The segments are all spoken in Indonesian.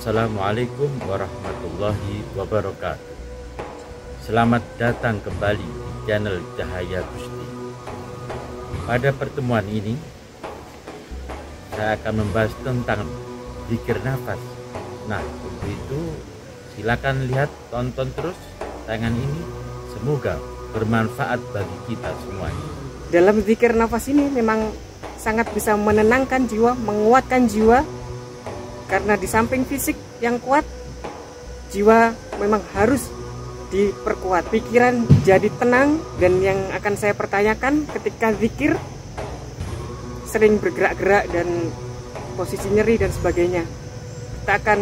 Assalamualaikum warahmatullahi wabarakatuh. Selamat datang kembali di channel Cahaya Gusti. Pada pertemuan ini saya akan membahas tentang zikir nafas. Nah, untuk itu silakan lihat, tonton terus tayangan ini. Semoga bermanfaat bagi kita semuanya. Dalam zikir nafas ini memang sangat bisa menenangkan jiwa, menguatkan jiwa. Karena di samping fisik yang kuat, jiwa memang harus diperkuat. Pikiran jadi tenang, dan yang akan saya pertanyakan ketika zikir sering bergerak-gerak dan posisi nyeri dan sebagainya. Kita akan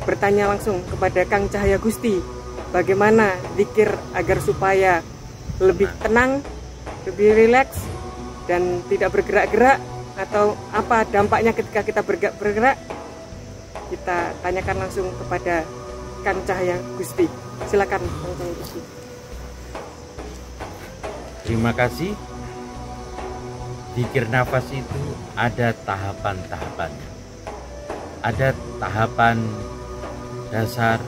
bertanya langsung kepada Kang Cahaya Gusti, bagaimana zikir agar supaya lebih tenang, lebih rileks, dan tidak bergerak-gerak, atau apa dampaknya ketika kita bergerak. Kita tanyakan langsung kepada Kang Cahaya Gusti. Silakan Kang Cahaya Gusti. Terima kasih. Zikir nafas itu ada tahapan-tahapannya. Ada tahapan dasar,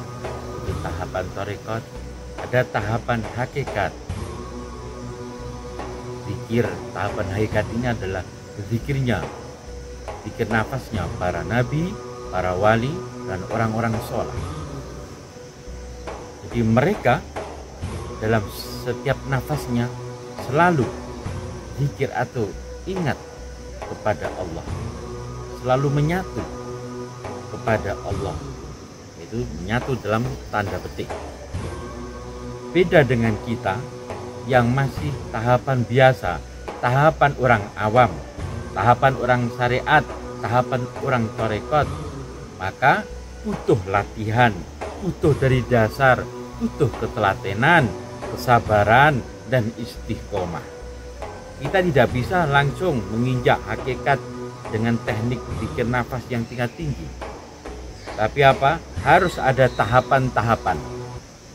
itu tahapan tarekat, ada tahapan hakikat. Zikir tahapan hakikat ini adalah zikirnya, zikir nafasnya para nabi, para wali, dan orang-orang soleh. Jadi mereka dalam setiap nafasnya selalu zikir atau ingat kepada Allah, selalu menyatu kepada Allah. Itu menyatu dalam tanda petik. Beda dengan kita yang masih tahapan biasa, tahapan orang awam, tahapan orang syariat, tahapan orang tarekat. Maka butuh latihan, butuh dari dasar, butuh ketelatenan, kesabaran, dan istiqomah. Kita tidak bisa langsung menginjak hakikat dengan teknik zikir nafas yang tingkat tinggi. Tapi apa? Harus ada tahapan-tahapan.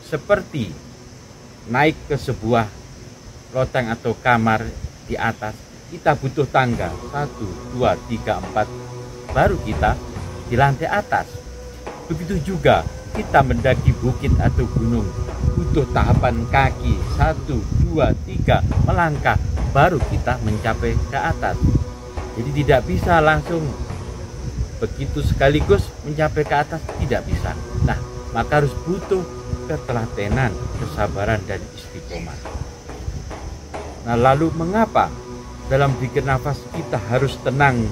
Seperti naik ke sebuah loteng atau kamar di atas, kita butuh tangga 1, 2, 3, 4, baru kita di lantai atas. Begitu juga kita mendaki bukit atau gunung, butuh tahapan kaki 1, 2, 3, melangkah, baru kita mencapai ke atas. Jadi tidak bisa langsung begitu sekaligus mencapai ke atas, tidak bisa. Nah, maka harus butuh ketelatenan, kesabaran, dan istiqomah. Nah, lalu mengapa dalam zikir nafas kita harus tenang,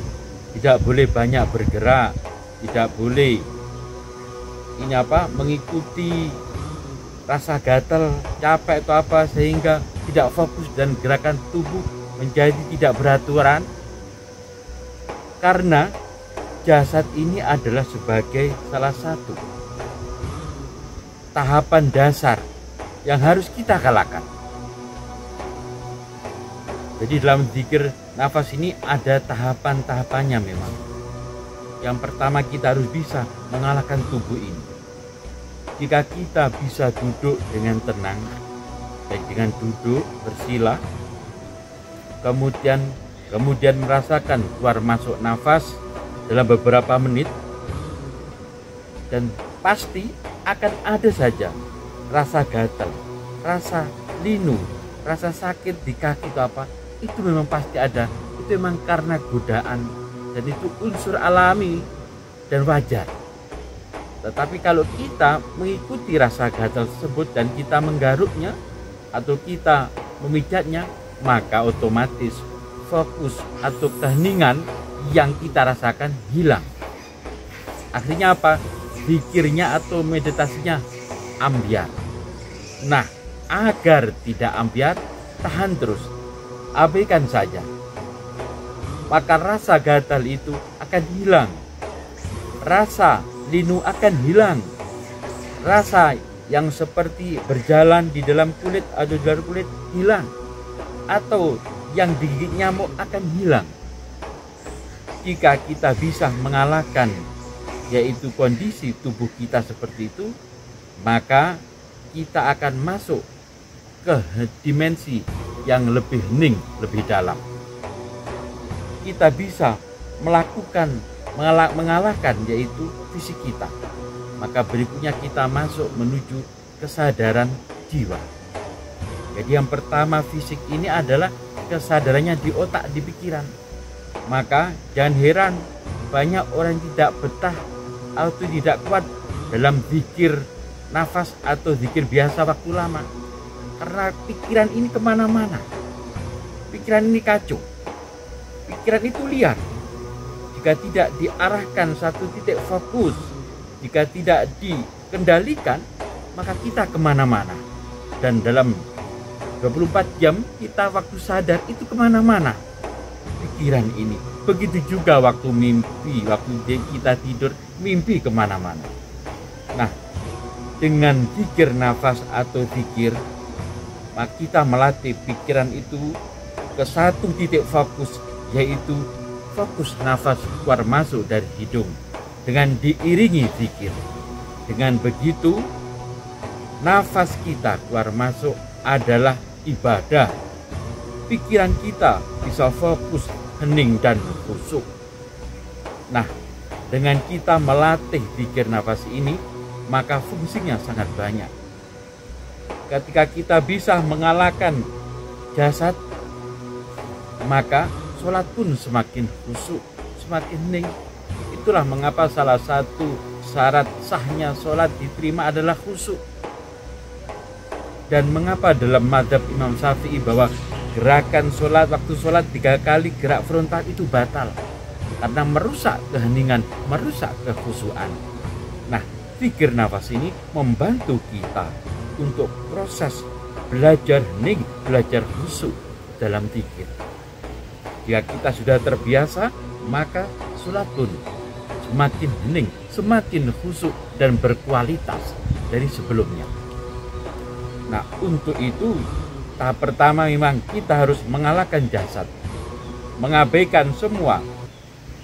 tidak boleh banyak bergerak, tidak boleh mengikuti rasa gatal, capek atau apa, sehingga tidak fokus dan gerakan tubuh menjadi tidak beraturan? Karena jasad ini adalah sebagai salah satu tahapan dasar yang harus kita kalahkan. Jadi dalam zikir nafas ini ada tahapan-tahapannya memang. Yang pertama, kita harus bisa mengalahkan tubuh ini. Jika kita bisa duduk dengan tenang, baik dengan duduk bersila, kemudian merasakan keluar masuk nafas dalam beberapa menit, dan pasti akan ada saja rasa gatal, rasa linu, rasa sakit di kaki atau apa, itu memang pasti ada. Itu memang karena godaan, dan itu unsur alami dan wajar. Tetapi kalau kita mengikuti rasa gatal tersebut dan kita menggaruknya atau kita memijatnya, maka otomatis fokus atau keheningan yang kita rasakan hilang. Akhirnya apa? Zikirnya atau meditasinya ambyar. Nah, agar tidak ambyar, tahan terus, abaikan saja. Maka rasa gatal itu akan hilang, rasa linu akan hilang, rasa yang seperti berjalan di dalam kulit atau di luar kulit hilang, atau yang digigit nyamuk akan hilang. Jika kita bisa mengalahkan yaitu kondisi tubuh kita seperti itu, maka kita akan masuk ke dimensi yang lebih hening, lebih dalam. Kita bisa melakukan mengalahkan yaitu fisik kita. Maka berikutnya kita masuk menuju kesadaran jiwa. Jadi yang pertama fisik ini adalah kesadarannya di otak, di pikiran. Maka jangan heran banyak orang yang tidak betah atau tidak kuat dalam zikir nafas atau zikir biasa waktu lama. Karena pikiran ini kemana-mana. Pikiran ini kacau. Pikiran itu liar. Jika tidak diarahkan satu titik fokus, jika tidak dikendalikan, maka kita kemana-mana. Dan dalam 24 jam kita waktu sadar itu kemana-mana pikiran ini. Begitu juga waktu mimpi, waktu kita tidur, mimpi kemana-mana. Nah, dengan zikir nafas atau zikir, maka kita melatih pikiran itu ke satu titik fokus, yaitu fokus nafas keluar masuk dari hidung dengan diiringi zikir. Dengan begitu, nafas kita keluar masuk adalah ibadah. Pikiran kita bisa fokus, hening dan khusyuk. Nah, dengan kita melatih zikir nafas ini, maka fungsinya sangat banyak. Ketika kita bisa mengalahkan jasad, maka sholat pun semakin khusyuk, semakin hening. Itulah mengapa salah satu syarat sahnya sholat diterima adalah khusyuk. Dan mengapa dalam mazhab Imam Syafi'i bahwa gerakan sholat, waktu sholat 3 kali gerak frontal itu batal. Karena merusak keheningan, merusak kekhusyuan. Nah, zikir nafas ini membantu kita untuk proses belajar hening, belajar khusyuk dalam zikir. Jika kita sudah terbiasa, maka sholat pun semakin hening, semakin khusyuk dan berkualitas dari sebelumnya. Nah, untuk itu tahap pertama memang kita harus mengalahkan jasad, mengabaikan semua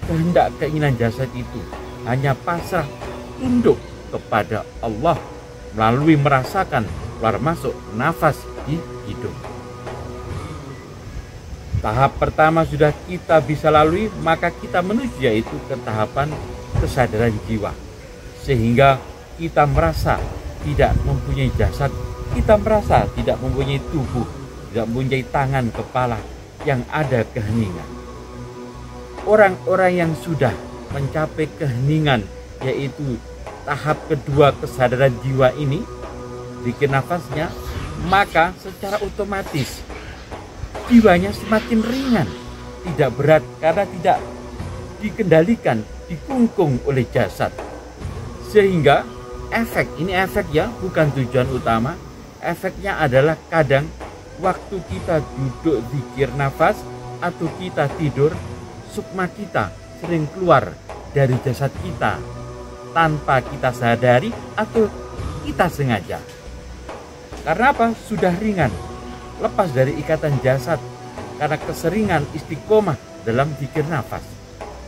kehendak keinginan jasad itu, hanya pasrah tunduk kepada Allah melalui merasakan keluar masuk nafas di hidung. Tahap pertama sudah kita bisa lalui, maka kita menuju yaitu ke tahapan kesadaran jiwa, sehingga kita merasa tidak mempunyai jasad, kita merasa tidak mempunyai tubuh, tidak mempunyai tangan, kepala, yang ada keheningan. Orang-orang yang sudah mencapai keheningan, yaitu tahap kedua kesadaran jiwa ini, bikin nafasnya, maka secara otomatis jiwanya semakin ringan, tidak berat karena tidak dikendalikan, dikungkung oleh jasad. Sehingga efek, ini efek ya, bukan tujuan utama. Efeknya adalah kadang waktu kita duduk zikir nafas atau kita tidur, sukma kita sering keluar dari jasad kita tanpa kita sadari atau kita sengaja. Karena apa? Sudah ringan, lepas dari ikatan jasad karena keseringan istiqomah dalam zikir nafas.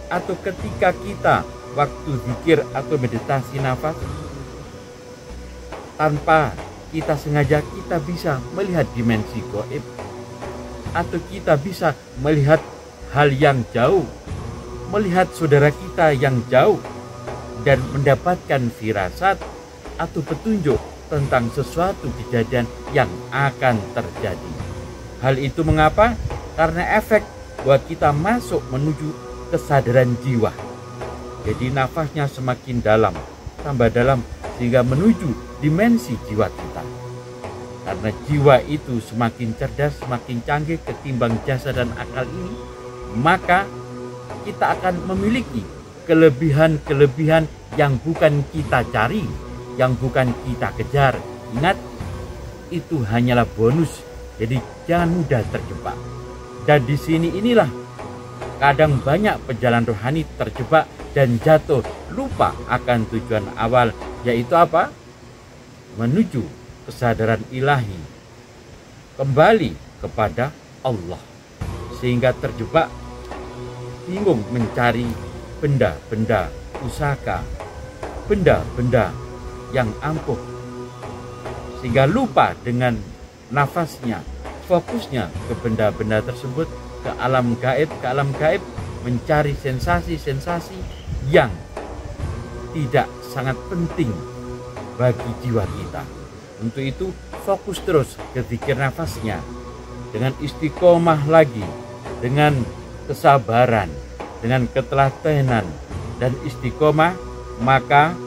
Atau ketika kita waktu zikir atau meditasi nafas, tanpa kita sengaja kita bisa melihat dimensi gaib, atau kita bisa melihat hal yang jauh, melihat saudara kita yang jauh, dan mendapatkan firasat atau petunjuk tentang sesuatu kejadian yang akan terjadi. Hal itu mengapa? Karena efek buat kita masuk menuju kesadaran jiwa. Jadi nafasnya semakin dalam, tambah dalam, sehingga menuju dimensi jiwa kita. Karena jiwa itu semakin cerdas, semakin canggih ketimbang jasad dan akal ini, maka kita akan memiliki kelebihan-kelebihan yang bukan kita cari, yang bukan kita kejar. Ingat, itu hanyalah bonus. Jadi jangan mudah terjebak. Dan di sini inilah kadang banyak pejalan rohani terjebak dan jatuh, lupa akan tujuan awal, yaitu apa? Menuju kesadaran ilahi, kembali kepada Allah, sehingga terjebak, bingung mencari benda-benda pusaka, benda-benda yang ampuh, sehingga lupa dengan nafasnya, fokusnya ke benda-benda tersebut, ke alam gaib mencari sensasi-sensasi yang tidak sangat penting bagi jiwa kita. Untuk itu fokus terus ke zikir nafasnya dengan istiqomah lagi, dengan kesabaran, dengan ketelatenan dan istiqomah, maka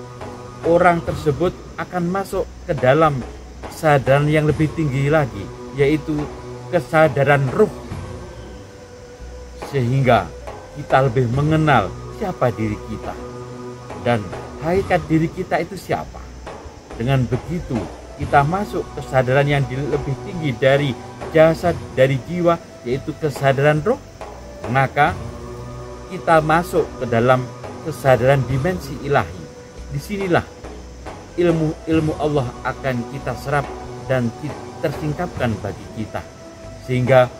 orang tersebut akan masuk ke dalam kesadaran yang lebih tinggi lagi, yaitu kesadaran ruh, sehingga kita lebih mengenal siapa diri kita dan hakikat diri kita itu siapa. Dengan begitu kita masuk kesadaran yang lebih tinggi dari jasad, dari jiwa, yaitu kesadaran roh, maka kita masuk ke dalam kesadaran dimensi ilahi. Disinilah ilmu Allah akan kita serap dan tersingkapkan bagi kita, sehingga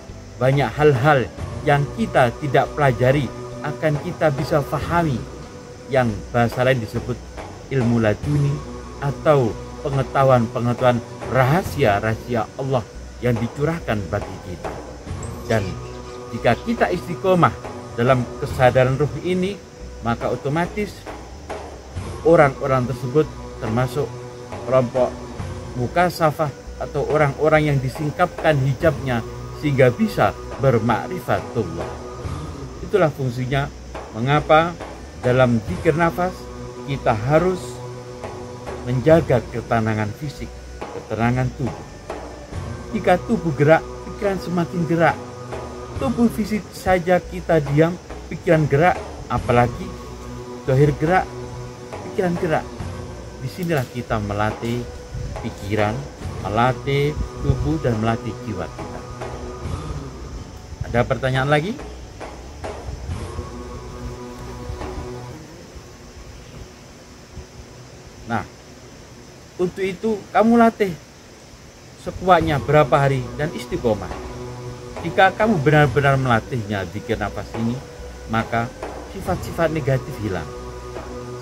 banyak hal-hal yang kita tidak pelajari akan kita bisa fahami, yang bahasa lain disebut ilmu laduni atau pengetahuan rahasia-rahasia Allah yang dicurahkan bagi kita. Dan jika kita istiqomah dalam kesadaran ruh ini, maka otomatis orang-orang tersebut termasuk kelompok mukasafah atau orang-orang yang disingkapkan hijabnya sehingga bisa bermakrifatullah. Itulah fungsinya mengapa dalam zikir nafas kita harus menjaga ketenangan fisik, ketenangan tubuh. Jika tubuh gerak, pikiran semakin gerak. Tubuh fisik saja kita diam, pikiran gerak, apalagi zahir gerak, pikiran gerak. Disinilah kita melatih pikiran, melatih tubuh, dan melatih jiwa kita. Ada pertanyaan lagi? Nah, untuk itu kamu latih sekuatnya berapa hari dan istiqomah. Jika kamu benar-benar melatihnya zikir nafas ini, maka sifat-sifat negatif hilang,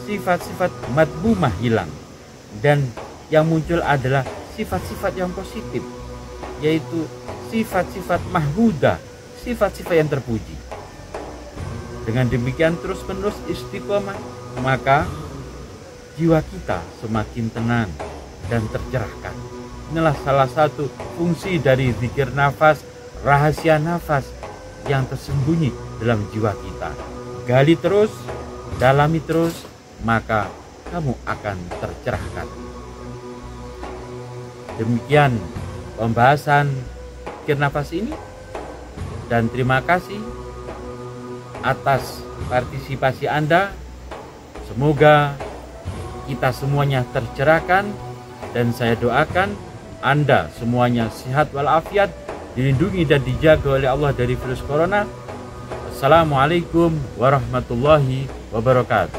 sifat-sifat madmumah hilang, dan yang muncul adalah sifat-sifat yang positif, yaitu sifat-sifat mahmudah, sifat-sifat yang terpuji. Dengan demikian terus-menerus istiqomah, maka jiwa kita semakin tenang dan tercerahkan. Inilah salah satu fungsi dari zikir nafas, rahasia nafas yang tersembunyi dalam jiwa kita. Gali terus, dalami terus, maka kamu akan tercerahkan. Demikian pembahasan zikir nafas ini, dan terima kasih atas partisipasi Anda. Semoga kita semuanya tercerahkan, dan saya doakan Anda semuanya sehat walafiat, dilindungi dan dijaga oleh Allah dari virus corona. Assalamualaikum warahmatullahi wabarakatuh.